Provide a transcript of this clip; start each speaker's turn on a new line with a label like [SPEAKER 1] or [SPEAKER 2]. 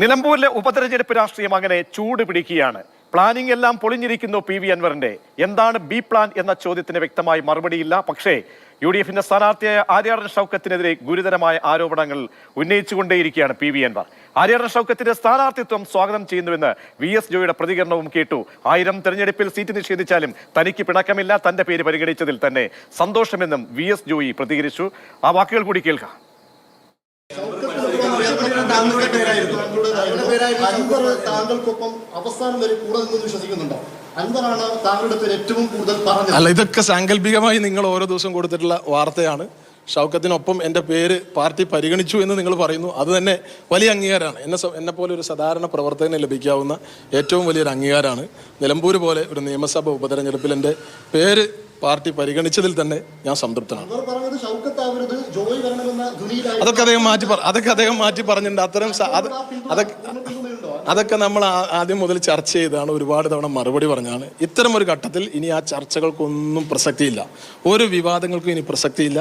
[SPEAKER 1] നിലമ്പൂരിലെ ഉപതെരഞ്ഞെടുപ്പ് രാഷ്ട്രീയം അങ്ങനെ ചൂട് പിടിക്കുകയാണ്. പ്ലാനിംഗ് എല്ലാം പൊളിഞ്ഞിരിക്കുന്നു PV അൻവറിന്റെ. എന്താണ് ബി പ്ലാൻ എന്ന ചോദ്യത്തിന് വ്യക്തമായി മറുപടിയില്ല. പക്ഷേ UDFന്റെ സ്ഥാനാർത്ഥിയായ ആര്യാടൻ ഷൗക്കത്തിനെതിരെ ഗുരുതരമായ ആരോപണങ്ങൾ ഉന്നയിച്ചുകൊണ്ടേയിരിക്കുകയാണ് PV അൻവർ. ആര്യാടൻ ഷൗക്കത്തിന്റെ സ്ഥാനാർത്ഥിത്വം സ്വാഗതം ചെയ്യുന്നുവെന്ന് VS ജോയിയുടെ പ്രതികരണവും കേട്ടു. 1000 തെരഞ്ഞെടുപ്പിൽ സീറ്റ് നിഷേധിച്ചാലും തനിക്ക് പിണക്കമില്ല, തന്റെ പേര് പരിഗണിച്ചതിൽ തന്നെ സന്തോഷമെന്നും VS ജോയി പ്രതികരിച്ചു. ആ വാക്കുകൾ കൂടി കേൾക്കാം.
[SPEAKER 2] താങ്കൾക്കൊപ്പം അവസാനം വരെ കൂടെ നിന്ന് വിശ്വസിക്കുന്നുണ്ടോ? അൻവറാണ് താങ്കളുടെ പേര് ഏറ്റവും കൂടുതൽ പറഞ്ഞത്.
[SPEAKER 3] അല്ല, ഇതൊക്കെ സാങ്കല്പികമായി നിങ്ങൾ ഓരോ ദിവസം കൊടുത്തിട്ടുള്ള വാർത്തയാണ്. ഷൗക്കത്തിനൊപ്പം എൻ്റെ പേര് പാർട്ടി പരിഗണിച്ചു എന്ന് നിങ്ങൾ പറയുന്നു. അത് തന്നെ വലിയ അംഗീകാരമാണ്. എന്നെ പോലെ ഒരു സാധാരണ പ്രവർത്തകന് ലഭിക്കാവുന്ന ഏറ്റവും വലിയൊരു അംഗീകാരമാണ്. നിലമ്പൂർ പോലെ ഒരു നിയമസഭ ഉപതെരഞ്ഞെടുപ്പിൽ എൻ്റെ പേര് പാർട്ടി പരിഗണിച്ചതിൽ തന്നെ ഞാൻ സംതൃപ്തനാണ്. അതൊക്കെ അദ്ദേഹം മാറ്റി പറഞ്ഞിട്ടുണ്ട്. അതൊക്കെ നമ്മൾ ആദ്യം മുതൽ ചർച്ച ചെയ്താണ്, ഒരുപാട് തവണ മറുപടി പറഞ്ഞാണ്. ഇത്തരം ഒരു ഘട്ടത്തിൽ ഇനി ആ ചർച്ചകൾക്കൊന്നും പ്രസക്തിയില്ല, ഒരു വിവാദങ്ങൾക്കും ഇനി പ്രസക്തിയില്ല.